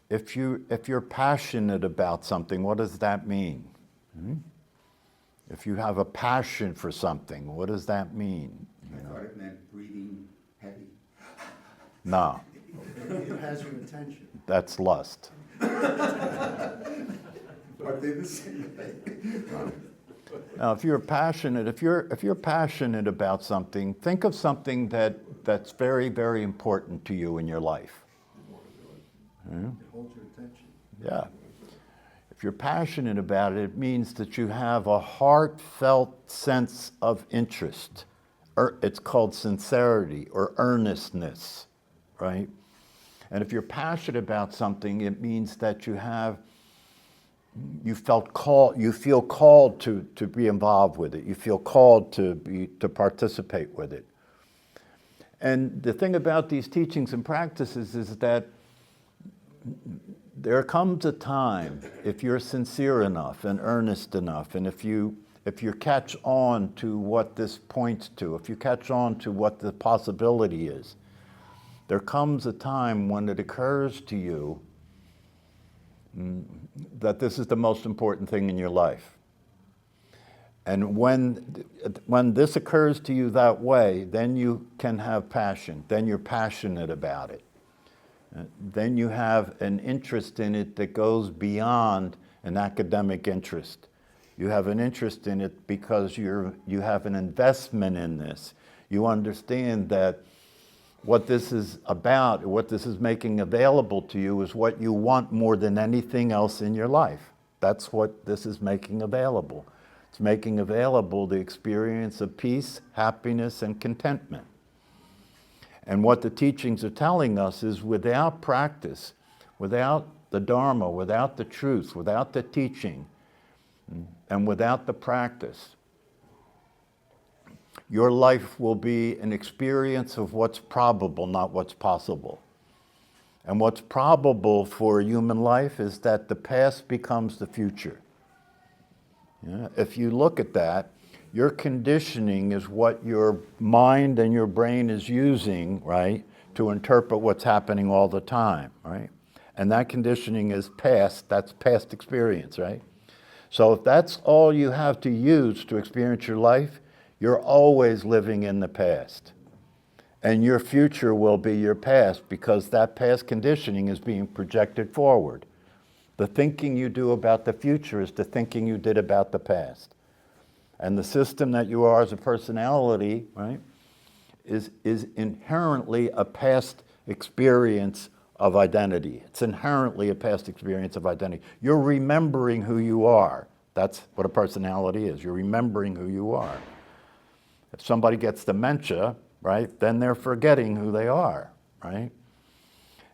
if you're passionate about something, what does that mean? If you have a passion for something, what does that mean? I thought it meant breathing heavy. No, It has your attention. that's lust. Are they the same thing? Now, if you're passionate, if you're passionate about something, think of something that's very, very important to you in your life. It holds your attention. Yeah. If you're passionate about it, it means that you have a heartfelt sense of interest. It's called sincerity or earnestness, right? And if you're passionate about something, it means that you feel called to be involved with it. You feel called to participate with it. And the thing about these teachings and practices is that there comes a time, if you're sincere enough and earnest enough, and if you catch on to what this points to, if you catch on to what the possibility is, there comes a time when it occurs to you that this is the most important thing in your life. And when this occurs to you that way, then you can have passion. Then you're passionate about it. Then you have an interest in it that goes beyond an academic interest. You have an interest in it because you have an investment in this. You understand that what this is about, what this is making available to you is what you want more than anything else in your life. That's what this is making available. It's making available the experience of peace, happiness, and contentment. And what the teachings are telling us is without practice, without the Dharma, without the truth, without the teaching, and without the practice, your life will be an experience of what's probable, not what's possible. And what's probable for a human life is that the past becomes the future. Yeah? If you look at that, your conditioning is what your mind and your brain is using, right, to interpret what's happening all the time, right? And that conditioning is past, that's past experience, right? So if that's all you have to use to experience your life, you're always living in the past. And your future will be your past because that past conditioning is being projected forward. The thinking you do about the future is the thinking you did about the past. And the system that you are as a personality, right, is inherently a past experience of identity. It's inherently a past experience of identity. You're remembering who you are. That's what a personality is. You're remembering who you are. If somebody gets dementia, right, then they're forgetting who they are, right?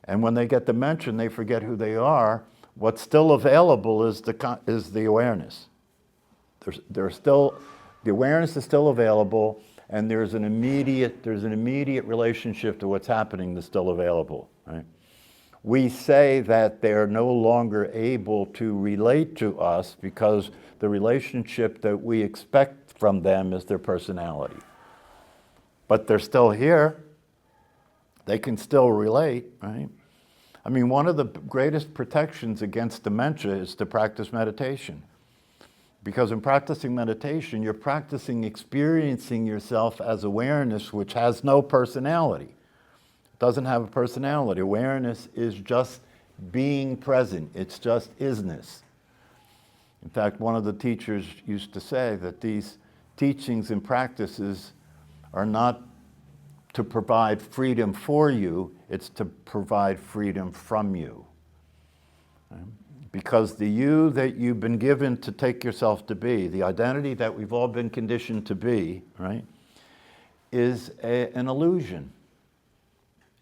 And when they get dementia and they forget who they are, what's still available is the awareness. The awareness is still available, and there's an immediate relationship to what's happening that's still available, right? We say that they're no longer able to relate to us because the relationship that we expect from them is their personality. But they're still here. They can still relate, right? I mean, one of the greatest protections against dementia is to practice meditation. Because in practicing meditation, you're practicing experiencing yourself as awareness, which has no personality. It doesn't have a personality. Awareness is just being present. It's just isness. In fact, one of the teachers used to say that these teachings and practices are not to provide freedom for you, it's to provide freedom from you. Because the you that you've been given to take yourself to be, the identity that we've all been conditioned to be, right, is an illusion.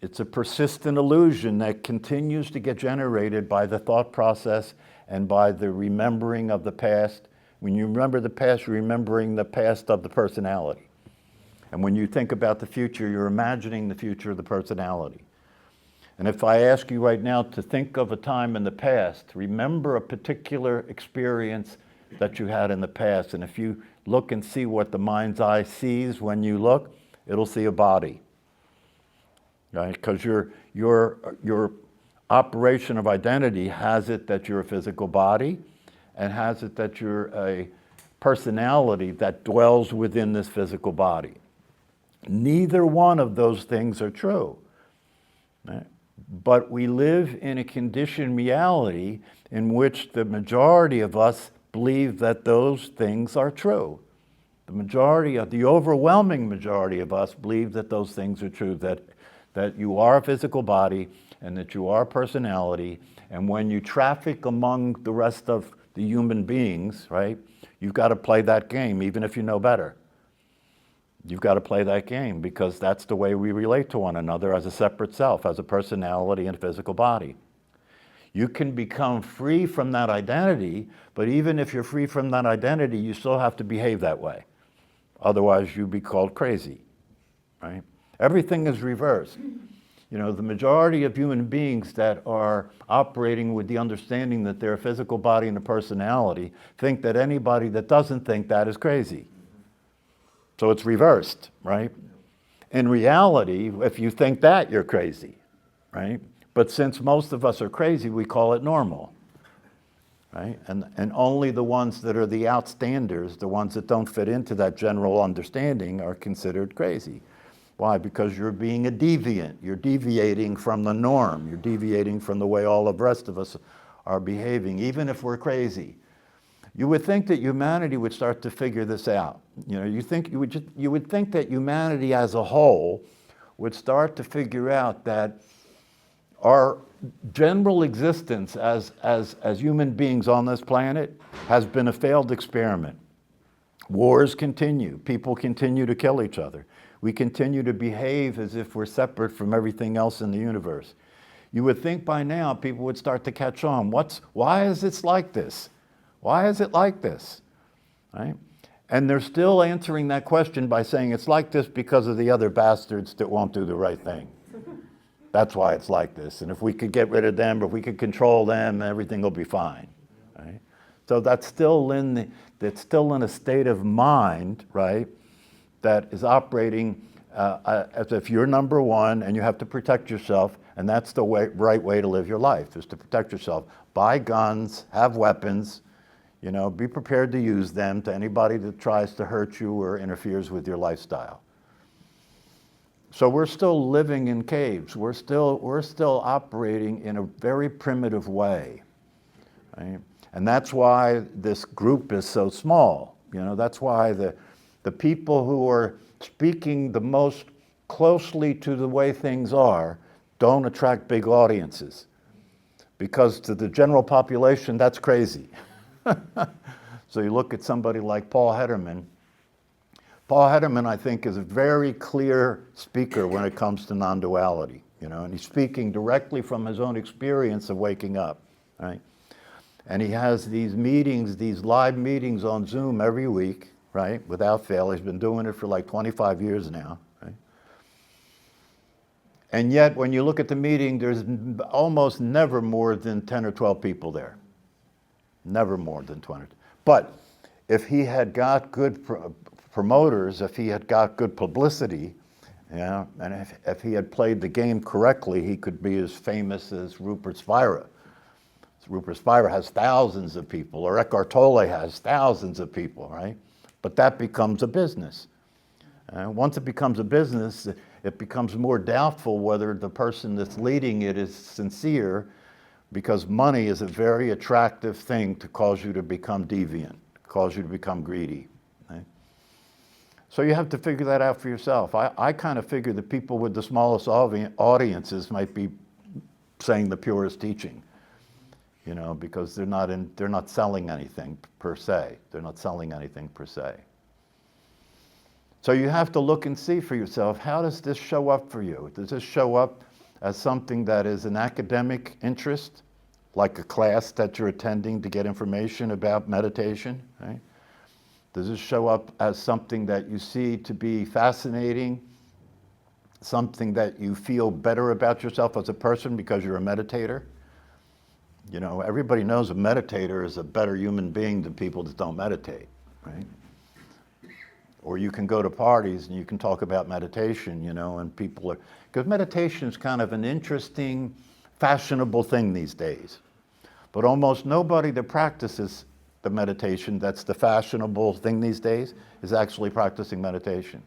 It's a persistent illusion that continues to get generated by the thought process and by the remembering of the past. When you remember the past, you're remembering the past of the personality. And when you think about the future, you're imagining the future of the personality. And if I ask you right now to think of a time in the past, remember a particular experience that you had in the past. And if you look and see what the mind's eye sees when you look, it'll see a body. Right? Because your operation of identity has it that you're a physical body and has it that you're a personality that dwells within this physical body. Neither one of those things are true. Right? But we live in a conditioned reality in which the majority of us believe that those things are true. The overwhelming majority of us believe that those things are true, that you are a physical body and that you are a personality, and when you traffic among the rest of the human beings, right, you've got to play that game, even if you know better. You've got to play that game because that's the way we relate to one another as a separate self, as a personality and a physical body. You can become free from that identity, but even if you're free from that identity, you still have to behave that way. Otherwise, you'd be called crazy, right? Everything is reversed. You know, the majority of human beings that are operating with the understanding that they're a physical body and a personality think that anybody that doesn't think that is crazy. So it's reversed, right? In reality, if you think that, you're crazy, right? But since most of us are crazy, we call it normal, right? And only the ones that are the outstanders, the ones that don't fit into that general understanding, are considered crazy. Why? Because you're being a deviant. You're deviating from the norm. You're deviating from the way all of the rest of us are behaving, even if we're crazy. You would think that humanity would start to figure this out. You know, you would think that humanity as a whole would start to figure out that our general existence as human beings on this planet has been a failed experiment. Wars continue. People continue to kill each other. We continue to behave as if we're separate from everything else in the universe. You would think by now people would start to catch on. Why is it like this? Why is it like this? Right? And they're still answering that question by saying it's like this because of the other bastards that won't do the right thing. That's why it's like this. And if we could get rid of them, or if we could control them, everything will be fine. Right? So that's still in a state of mind, right, that is operating as if you're number one and you have to protect yourself, and that's the right way to live your life, is to protect yourself. Buy guns, have weapons, you know, be prepared to use them to anybody that tries to hurt you or interferes with your lifestyle. So we're still living in caves. We're still operating in a very primitive way, right? And that's why this group is so small. You know, that's why the people who are speaking the most closely to the way things are don't attract big audiences. Because to the general population, that's crazy. So you look at somebody like Paul Hederman. Paul Hederman, I think, is a very clear speaker when it comes to non-duality, you know, and he's speaking directly from his own experience of waking up, right? And he has these meetings, these live meetings on Zoom every week, right, without fail. He's been doing it for like 25 years now, right? And yet, when you look at the meeting, there's almost never more than 10 or 12 people there. Never more than 20. But if he had got good promoters, if he had got good publicity, yeah, and if he had played the game correctly, he could be as famous as Rupert Spira. Rupert Spira has thousands of people, or Eckhart Tolle has thousands of people, right? But that becomes a business. Once it becomes a business, it becomes more doubtful whether the person that's leading it is sincere, because money is a very attractive thing to cause you to become deviant, cause you to become greedy. Right? So you have to figure that out for yourself. I kind of figure that people with the smallest audiences might be saying the purest teaching, you know, because they're not selling anything per se. They're not selling anything per se. So you have to look and see for yourself, how does this show up for you? Does this show up as something that is an academic interest, like a class that you're attending to get information about meditation, right? Does this show up as something that you see to be fascinating, something that you feel better about yourself as a person because you're a meditator? You know, everybody knows a meditator is a better human being than people that don't meditate, right? Or you can go to parties and you can talk about meditation, you know, and people are, because meditation is kind of an interesting fashionable thing these days. But almost nobody that practices the meditation, that's the fashionable thing these days, is actually practicing meditation.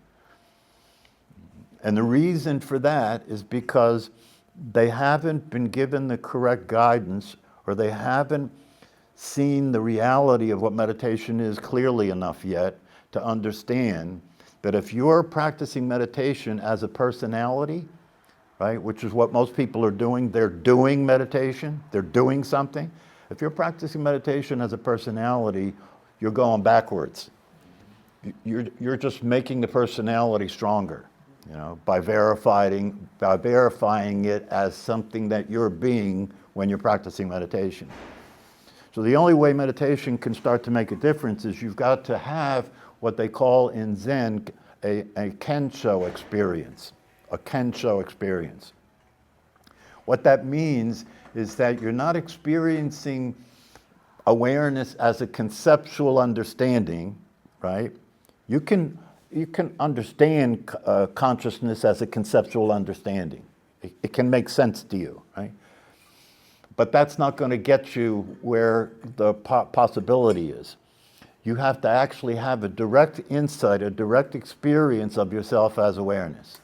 And the reason for that is because they haven't been given the correct guidance, or they haven't seen the reality of what meditation is clearly enough yet to understand that if you're practicing meditation as a personality, right, which is what most people are doing, they're doing meditation, they're doing something. If you're practicing meditation as a personality, you're going backwards. You're just making the personality stronger, by verifying it as something that you're being when you're practicing meditation. So the only way meditation can start to make a difference is you've got to have what they call in Zen a kensho experience, a kensho experience. What that means is that you're not experiencing awareness as a conceptual understanding, right? You can understand consciousness as a conceptual understanding. It can make sense to you, right? But that's not going to get you where the possibility is. You have to actually have a direct insight, a direct experience of yourself as awareness.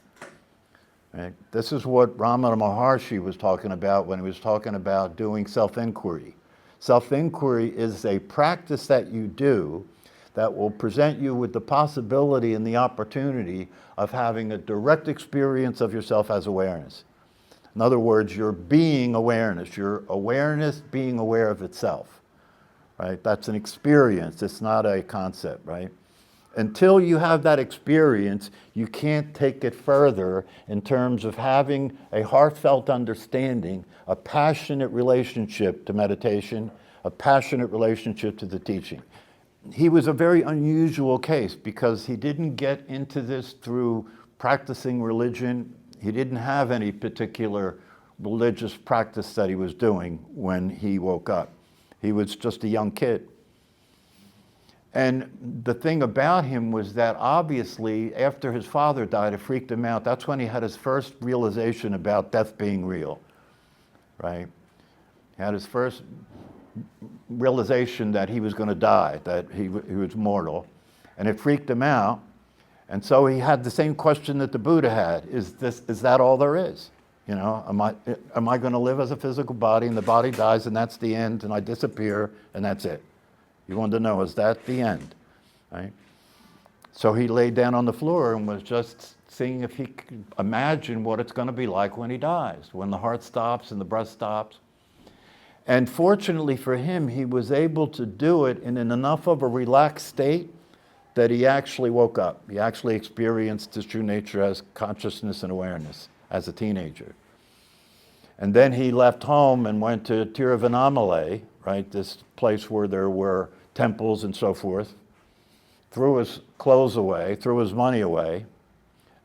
Right? This is what Ramana Maharshi was talking about when he was talking about doing self-inquiry. Self-inquiry is a practice that you do that will present you with the possibility and the opportunity of having a direct experience of yourself as awareness. In other words, you're being awareness. Your awareness being aware of itself. Right? That's an experience. It's not a concept, right? Until you have that experience, you can't take it further in terms of having a heartfelt understanding, a passionate relationship to meditation, a passionate relationship to the teaching. He was a very unusual case because he didn't get into this through practicing religion. He didn't have any particular religious practice that he was doing when he woke up. He was just a young kid. And the thing about him was that obviously after his father died, it freaked him out. That's when he had his first realization about death being real, right? He had his first realization that he was going to die, that he was mortal, and it freaked him out. And so he had the same question that the Buddha had: is that all there is? Am I going to live as a physical body, and the body dies, and that's the end, and I disappear, and that's it? He wanted to know, is that the end? Right? So he laid down on the floor and was just seeing if he could imagine what it's going to be like when he dies, when the heart stops and the breath stops. And fortunately for him, he was able to do it in enough of a relaxed state that he actually woke up. He actually experienced his true nature as consciousness and awareness as a teenager. And then he left home and went to Tiruvannamalai, right, this place where there were temples and so forth, threw his clothes away, threw his money away,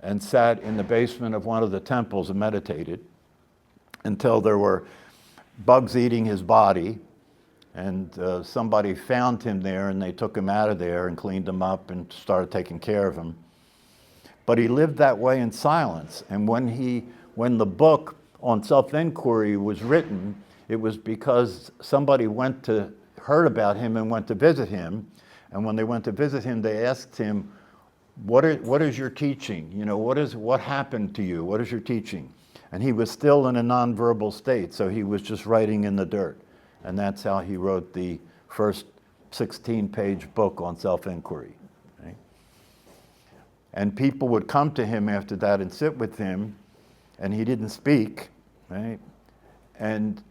and sat in the basement of one of the temples and meditated until there were bugs eating his body, and somebody found him there, and they took him out of there and cleaned him up and started taking care of him. But he lived that way in silence. And when the book on self-inquiry was written, it was because somebody heard about him and went to visit him. And when they went to visit him, they asked him, what is your teaching? What happened to you? What is your teaching? And he was still in a nonverbal state, so he was just writing in the dirt. And that's how he wrote the first 16-page book on self-inquiry. Right? And people would come to him after that and sit with him, and he didn't speak, right? And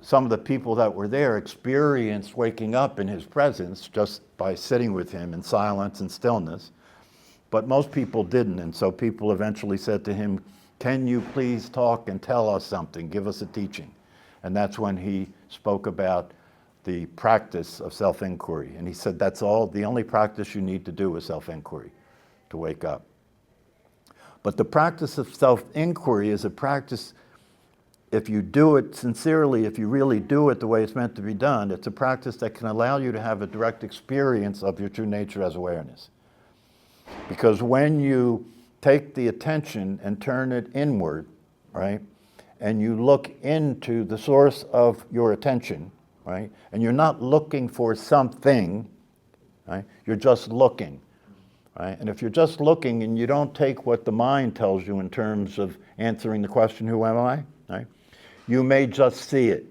some of the people that were there experienced waking up in his presence just by sitting with him in silence and stillness. But most people didn't, and so people eventually said to him, "Can you please talk and tell us something, give us a teaching?" And that's when he spoke about the practice of self-inquiry. And he said that's the only practice you need to do is self-inquiry, to wake up. But the practice of self-inquiry is a practice, if you do it sincerely, if you really do it the way it's meant to be done, it's a practice that can allow you to have a direct experience of your true nature as awareness. Because when you take the attention and turn it inward, right, and you look into the source of your attention, right? And you're not looking for something, right? You're just looking, right? And if you're just looking and you don't take what the mind tells you in terms of answering the question, who am I, right? You may just see it.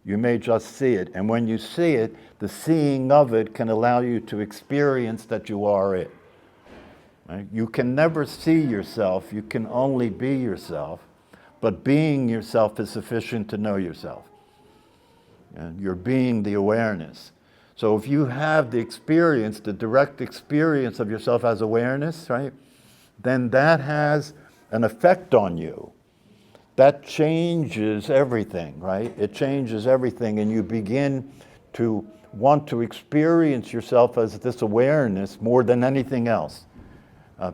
You may just see it. And when you see it, the seeing of it can allow you to experience that you are it. Right? You can never see yourself. You can only be yourself. But being yourself is sufficient to know yourself. And you're being the awareness. So if you have the experience, the direct experience of yourself as awareness, right, then that has an effect on you. That changes everything, right? It changes everything, and you begin to want to experience yourself as this awareness more than anything else.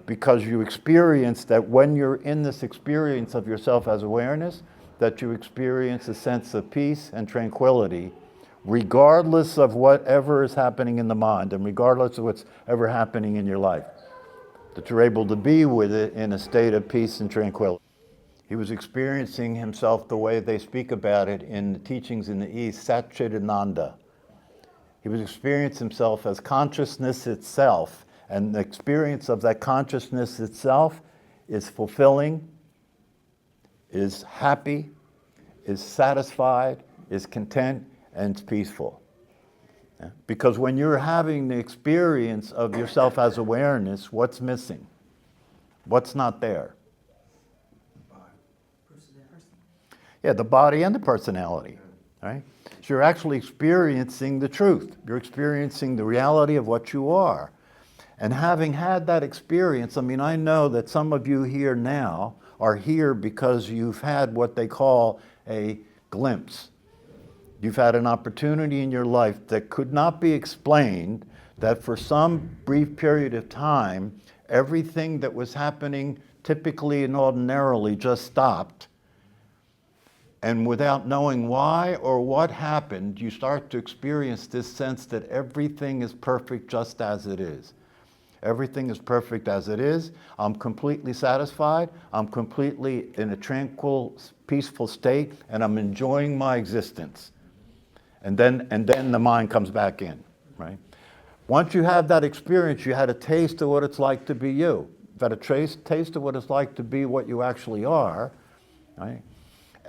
Because you experience that when you're in this experience of yourself as awareness, that you experience a sense of peace and tranquility, regardless of whatever is happening in the mind and regardless of what's ever happening in your life. That you're able to be with it in a state of peace and tranquility. He was experiencing himself the way they speak about it in the teachings in the East, Satchidananda. He was experiencing himself as consciousness itself, and the experience of that consciousness itself is fulfilling, is happy, is satisfied, is content, and it's peaceful. Yeah? Because when you're having the experience of yourself as awareness, what's missing? What's not there? Yeah, the body and the personality, right? So you're actually experiencing the truth. You're experiencing the reality of what you are. And having had that experience, I mean, I know that some of you here now are here because you've had what they call a glimpse. You've had an opportunity in your life that could not be explained, that for some brief period of time, everything that was happening typically and ordinarily just stopped. And without knowing why or what happened, you start to experience this sense that everything is perfect just as it is. Everything is perfect as it is. I'm completely satisfied. I'm completely in a tranquil, peaceful state, and I'm enjoying my existence. And then the mind comes back in, right? Once you have that experience, you had a taste of what it's like to be you. You've had a taste of what it's like to be what you actually are, right?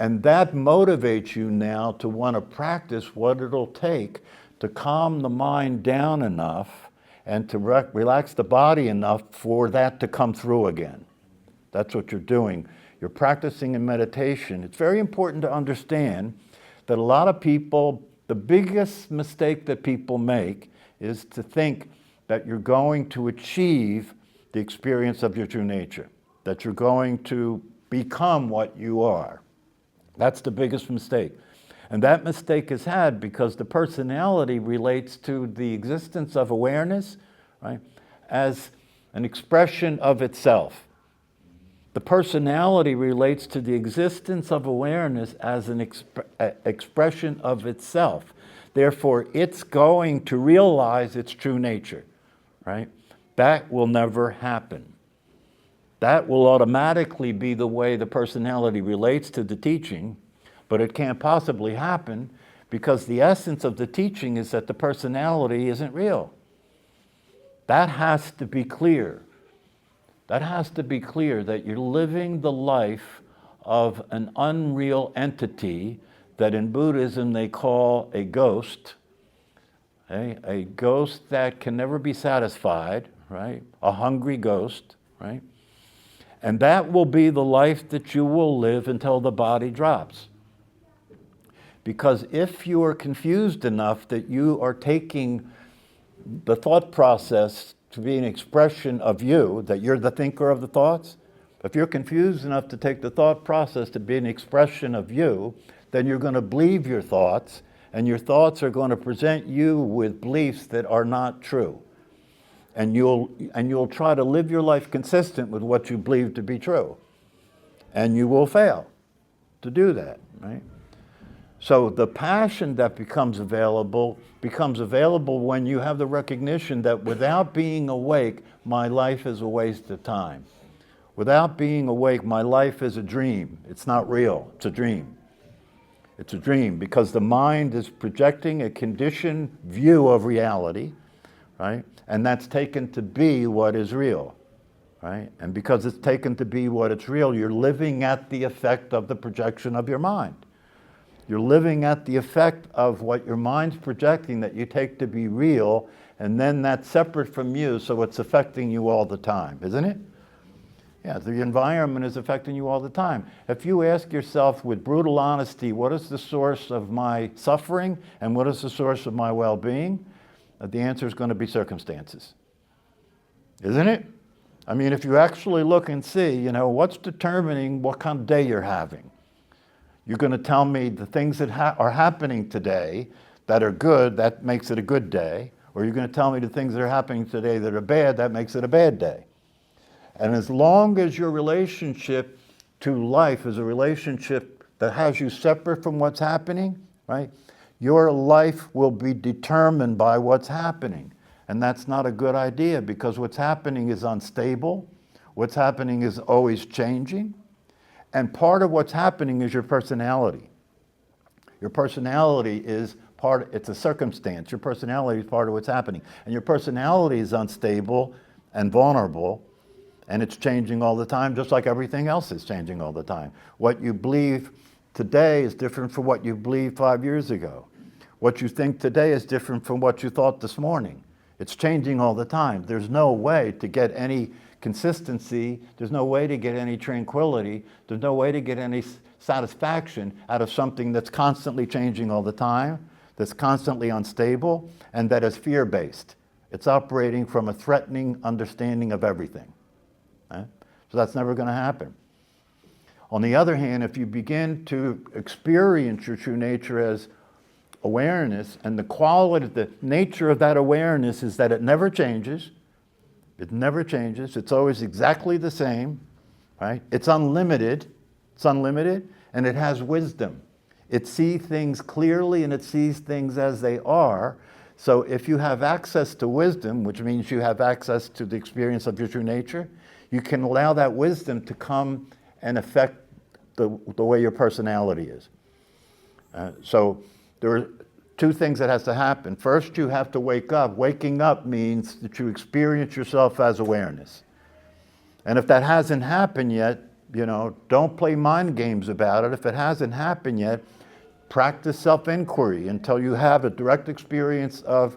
And that motivates you now to want to practice what it'll take to calm the mind down enough and to relax the body enough for that to come through again. That's what you're doing. You're practicing in meditation. It's very important to understand that a lot of people, the biggest mistake that people make is to think that you're going to achieve the experience of your true nature, that you're going to become what you are. That's the biggest mistake. And that mistake is had because the personality relates to the existence of awareness, right, as an expression of itself. The personality relates to the existence of awareness as an expression of itself. Therefore, it's going to realize its true nature, right? That will never happen. That will automatically be the way the personality relates to the teaching, but it can't possibly happen because the essence of the teaching is that the personality isn't real. That has to be clear. That has to be clear that you're living the life of an unreal entity that in Buddhism they call a ghost, okay? A ghost that can never be satisfied, right? A hungry ghost, right? And that will be the life that you will live until the body drops. Because if you are confused enough that you are taking the thought process to be an expression of you, that you're the thinker of the thoughts, if you're confused enough to take the thought process to be an expression of you, then you're going to believe your thoughts, and your thoughts are going to present you with beliefs that are not true. And you'll try to live your life consistent with what you believe to be true. And you will fail to do that, right? So the passion that becomes available when you have the recognition that without being awake, my life is a waste of time. Without being awake, my life is a dream. It's not real. It's a dream. It's a dream because the mind is projecting a conditioned view of reality, right? And that's taken to be what is real, right? And because it's taken to be what it's real, you're living at the effect of the projection of your mind. You're living at the effect of what your mind's projecting that you take to be real, and then that's separate from you, so it's affecting you all the time, isn't it? Yeah, the environment is affecting you all the time. If you ask yourself with brutal honesty, what is the source of my suffering and what is the source of my well-being? The answer is going to be circumstances. Isn't it? I mean, if you actually look and see, what's determining what kind of day you're having? You're going to tell me the things that are happening today that are good, that makes it a good day. Or you're going to tell me the things that are happening today that are bad, that makes it a bad day. And as long as your relationship to life is a relationship that has you separate from what's happening, right? Your life will be determined by what's happening. And that's not a good idea because what's happening is unstable. What's happening is always changing. And part of what's happening is your personality. Your personality is it's a circumstance. Your personality is part of what's happening. And your personality is unstable and vulnerable. And it's changing all the time, just like everything else is changing all the time. What you believe today is different from what you believed 5 years ago. What you think today is different from what you thought this morning. It's changing all the time. There's no way to get any consistency. There's no way to get any tranquility. There's no way to get any satisfaction out of something that's constantly changing all the time, that's constantly unstable, and that is fear-based. It's operating from a threatening understanding of everything. Right? So that's never going to happen. On the other hand, if you begin to experience your true nature as awareness, and the quality, the nature of that awareness is that it never changes. It never changes. It's always exactly the same, right? It's unlimited. It's unlimited, and it has wisdom. It sees things clearly, and it sees things as they are. So if you have access to wisdom, which means you have access to the experience of your true nature, you can allow that wisdom to come and affect the way your personality is. So there are two things that has to happen. First, you have to wake up. Waking up means that you experience yourself as awareness. And if that hasn't happened yet, don't play mind games about it. If it hasn't happened yet, practice self-inquiry until you have a direct experience of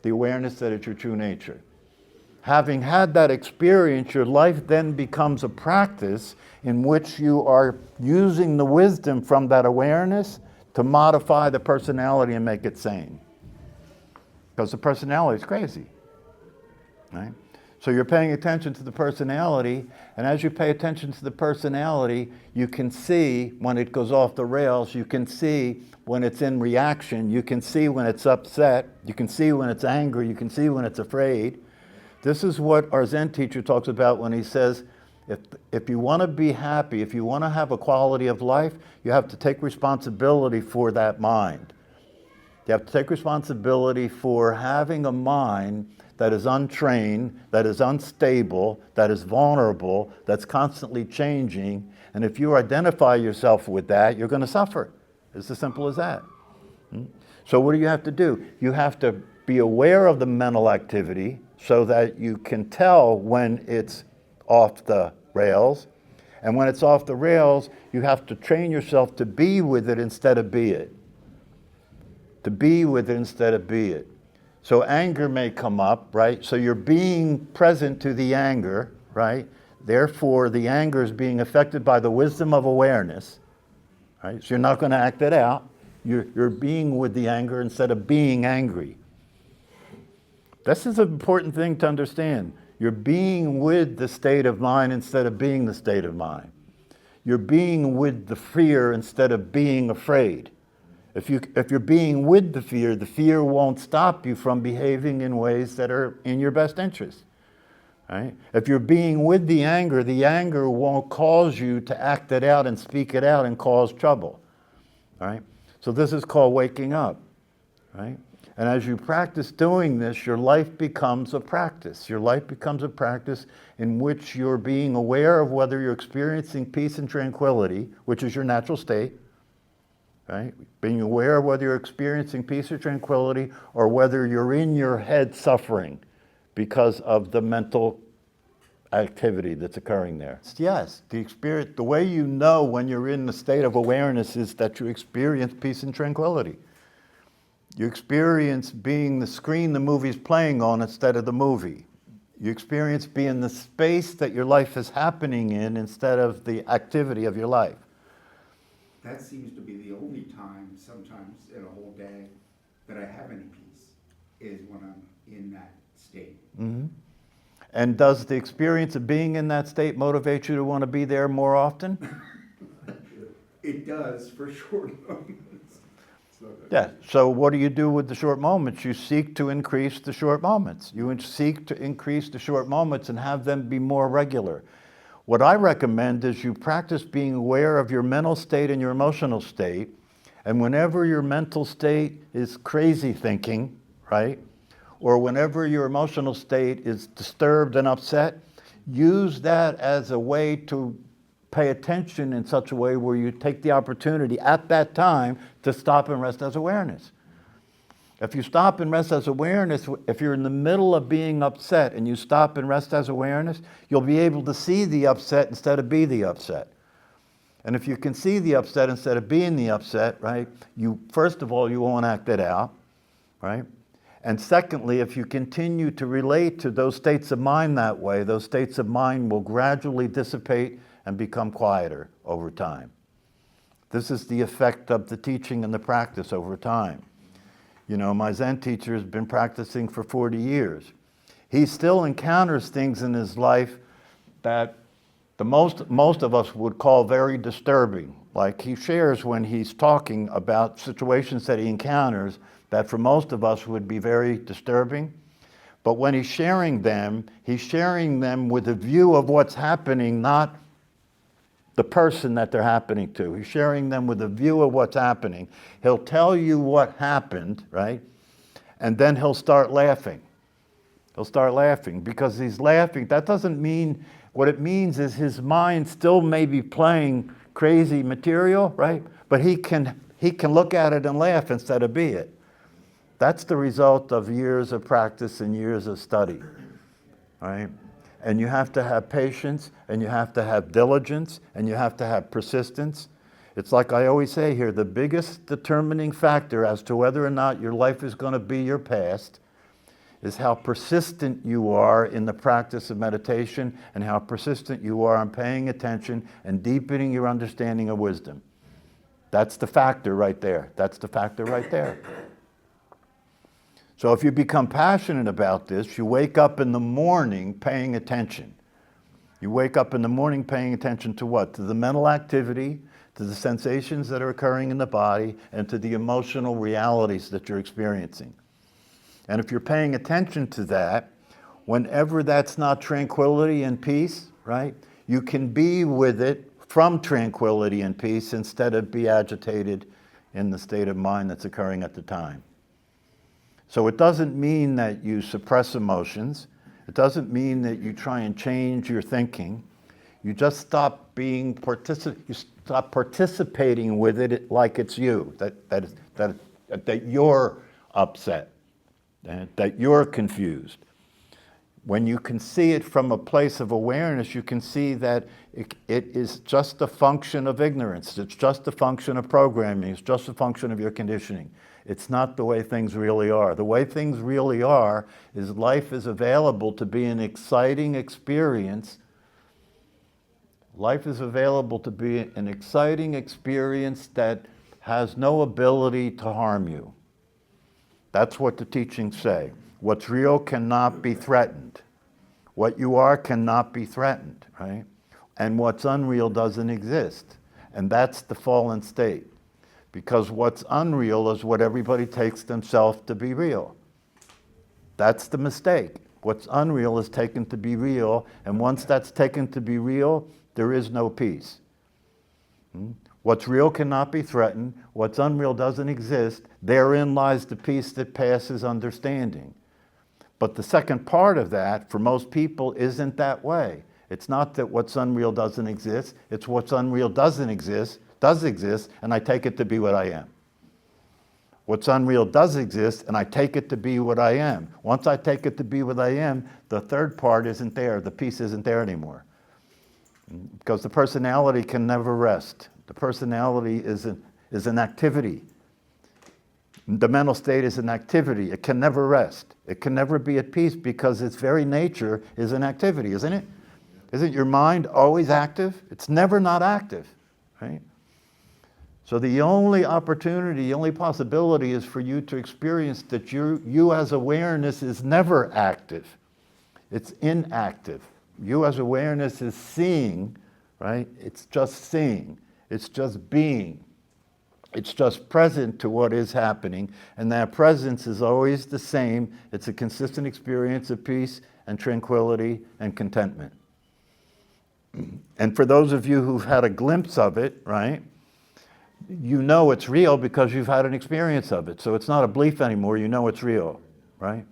the awareness that it's your true nature. Having had that experience, your life then becomes a practice in which you are using the wisdom from that awareness to modify the personality and make it sane. Because the personality is crazy, right? So you're paying attention to the personality, and as you pay attention to the personality, you can see when it goes off the rails, you can see when it's in reaction, you can see when it's upset, you can see when it's angry, you can see when it's afraid. This is what our Zen teacher talks about when he says, if you want to be happy, if you want to have a quality of life, you have to take responsibility for that mind. You have to take responsibility for having a mind that is untrained, that is unstable, that is vulnerable, that's constantly changing. And if you identify yourself with that, you're going to suffer. It's as simple as that. So what do you have to do? You have to be aware of the mental activity so that you can tell when it's off the rails. And when it's off the rails, you have to train yourself to be with it instead of be it. To be with it instead of be it. So anger may come up, right? So you're being present to the anger, right? Therefore, the anger is being affected by the wisdom of awareness, right? So you're not going to act it out. You're being with the anger instead of being angry. This is an important thing to understand. You're being with the state of mind instead of being the state of mind. You're being with the fear instead of being afraid. If you're being with the fear won't stop you from behaving in ways that are in your best interest. Right? If you're being with the anger won't cause you to act it out and speak it out and cause trouble. Right? So this is called waking up. Right? And as you practice doing this, your life becomes a practice. Your life becomes a practice in which you're being aware of whether you're experiencing peace and tranquility, which is your natural state, right? Being aware of whether you're experiencing peace or tranquility, or whether you're in your head suffering because of the mental activity that's occurring there. Yes, the way you know when you're in the state of awareness is that you experience peace and tranquility. You experience being the screen the movie's playing on instead of the movie. You experience being the space that your life is happening in instead of the activity of your life. That seems to be the only time, sometimes in a whole day, that I have any peace, is when I'm in that state. Mm-hmm. And does the experience of being in that state motivate you to want to be there more often? It does, for short moments. Yeah, so what do you do with the short moments? You seek to increase the short moments. You seek to increase the short moments and have them be more regular. What I recommend is you practice being aware of your mental state and your emotional state, and whenever your mental state is crazy thinking, right, or whenever your emotional state is disturbed and upset, use that as a way to pay attention in such a way where you take the opportunity at that time to stop and rest as awareness. If you stop and rest as awareness, if you're in the middle of being upset and you stop and rest as awareness, you'll be able to see the upset instead of be the upset. And if you can see the upset instead of being the upset, right, first of all, you won't act it out, right? And secondly, if you continue to relate to those states of mind that way, those states of mind will gradually dissipate and become quieter over time. This is the effect of the teaching and the practice over time. You know, my Zen teacher has been practicing for 40 years. He still encounters things in his life that most of us would call very disturbing. Like he shares when he's talking about situations that he encounters that for most of us would be very disturbing. But when he's sharing them with a view of what's happening, not the person that they're happening to. He's sharing them with a view of what's happening. He'll tell you what happened, right? And then he'll start laughing. He'll start laughing because he's laughing. That doesn't mean, what it means is his mind still may be playing crazy material, right? But he can look at it and laugh instead of be it. That's the result of years of practice and years of study, right? And you have to have patience, and you have to have diligence, and you have to have persistence. It's like I always say here, the biggest determining factor as to whether or not your life is going to be your past is how persistent you are in the practice of meditation and how persistent you are in paying attention and deepening your understanding of wisdom. That's the factor right there. That's the factor right there. So if you become passionate about this, you wake up in the morning paying attention. You wake up in the morning paying attention to what? To the mental activity, to the sensations that are occurring in the body, and to the emotional realities that you're experiencing. And if you're paying attention to that, whenever that's not tranquility and peace, right, you can be with it from tranquility and peace instead of be agitated in the state of mind that's occurring at the time. So it doesn't mean that you suppress emotions. It doesn't mean that you try and change your thinking. You just stop you stop participating with it like it's you, that you're upset, that you're confused. When you can see it from a place of awareness, you can see that it is just a function of ignorance. It's just a function of programming. It's just a function of your conditioning. It's not the way things really are. The way things really are is life is available to be an exciting experience. Life is available to be an exciting experience that has no ability to harm you. That's what the teachings say. What's real cannot be threatened. What you are cannot be threatened, right? And what's unreal doesn't exist. And that's the fallen state. Because what's unreal is what everybody takes themselves to be real. That's the mistake. What's unreal is taken to be real, and once that's taken to be real, there is no peace. What's real cannot be threatened. What's unreal doesn't exist. Therein lies the peace that passes understanding. But the second part of that, for most people, isn't that way. It's not that what's unreal doesn't exist. It's what's unreal does exist, and I take it to be what I am. What's unreal does exist, and I take it to be what I am. Once I take it to be what I am, the third part isn't there. The peace isn't there anymore. Because the personality can never rest. The personality is an activity. The mental state is an activity. It can never rest. It can never be at peace because its very nature is an activity, isn't it? Isn't your mind always active? It's never not active, right? So the only opportunity, the only possibility is for you to experience that you as awareness is never active. It's inactive. You as awareness is seeing, right? It's just seeing. It's just being. It's just present to what is happening, and that presence is always the same. It's a consistent experience of peace and tranquility and contentment. And for those of you who've had a glimpse of it, right, you know it's real because you've had an experience of it. So it's not a belief anymore, you know it's real, right?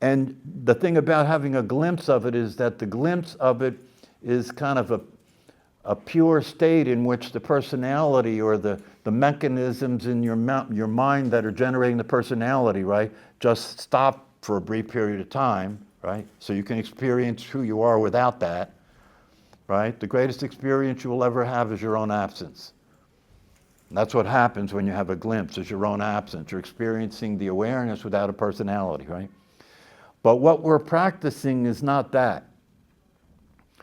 And the thing about having a glimpse of it is that the glimpse of it is kind of a pure state in which the personality or the mechanisms in your mind that are generating the personality, right, just stop for a brief period of time, right? So you can experience who you are without that, right? The greatest experience you will ever have is your own absence. And that's what happens when you have a glimpse, is your own absence. You're experiencing the awareness without a personality, right? But what we're practicing is not that.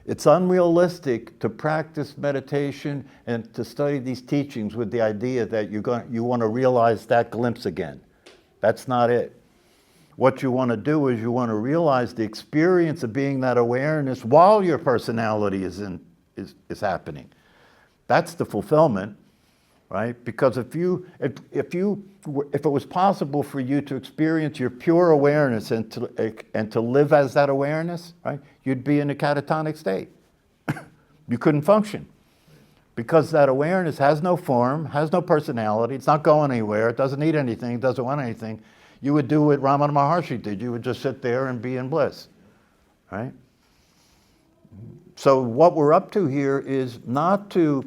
It's unrealistic to practice meditation and to study these teachings with the idea that you want to realize that glimpse again. That's not it. What you want to do is you want to realize the experience of being that awareness while your personality is happening. That's the fulfillment, right? Because if it was possible for you to experience your pure awareness and to live as that awareness, right, you'd be in a catatonic state. You couldn't function. Because that awareness has no form, has no personality, it's not going anywhere, it doesn't need anything, it doesn't want anything. You would do what Ramana Maharshi did. You would just sit there and be in bliss, right? So what we're up to here is not to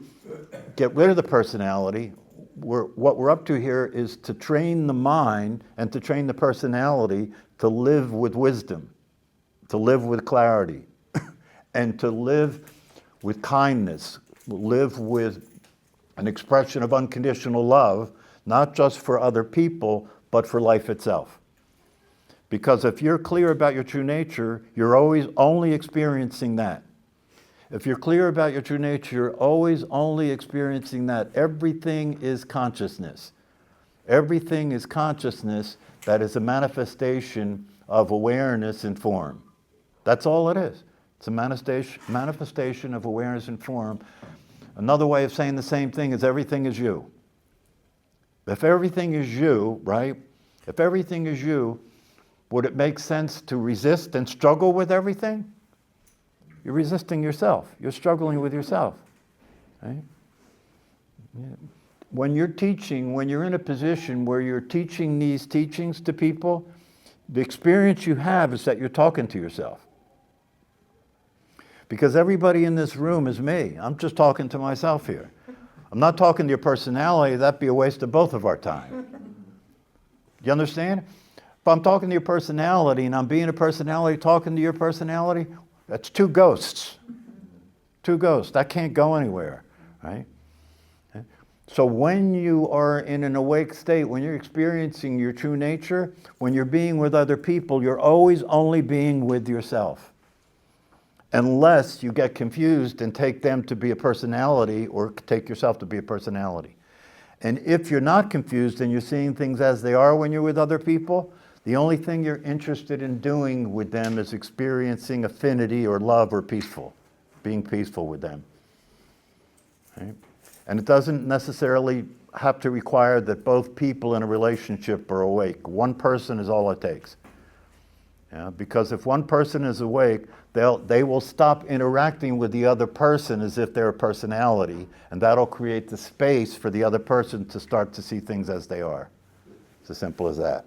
get rid of the personality. What we're up to here is to train the mind and to train the personality to live with wisdom, to live with clarity, and to live with kindness, live with an expression of unconditional love, not just for other people, but for life itself. Because if you're clear about your true nature, you're always only experiencing that. If you're clear about your true nature, you're always only experiencing that. Everything is consciousness. Everything is consciousness that is a manifestation of awareness in form. That's all it is. It's a manifestation of awareness in form. Another way of saying the same thing is everything is you. If everything is you, right? If everything is you, would it make sense to resist and struggle with everything? You're resisting yourself. You're struggling with yourself, right? Yeah. When you're teaching, when you're in a position where you're teaching these teachings to people, the experience you have is that you're talking to yourself. Because everybody in this room is me. I'm just talking to myself here. I'm not talking to your personality. That'd be a waste of both of our time. You understand? If I'm talking to your personality and I'm being a personality talking to your personality, that's two ghosts. Two ghosts. That can't go anywhere, right? So when you are in an awake state, when you're experiencing your true nature, when you're being with other people, you're always only being with yourself. Unless you get confused and take them to be a personality or take yourself to be a personality. And if you're not confused and you're seeing things as they are when you're with other people, the only thing you're interested in doing with them is experiencing affinity or love or being peaceful with them. Right? And it doesn't necessarily have to require that both people in a relationship are awake. One person is all it takes. Yeah, because if one person is awake, they will stop interacting with the other person as if they're a personality, and that'll create the space for the other person to start to see things as they are. It's as simple as that.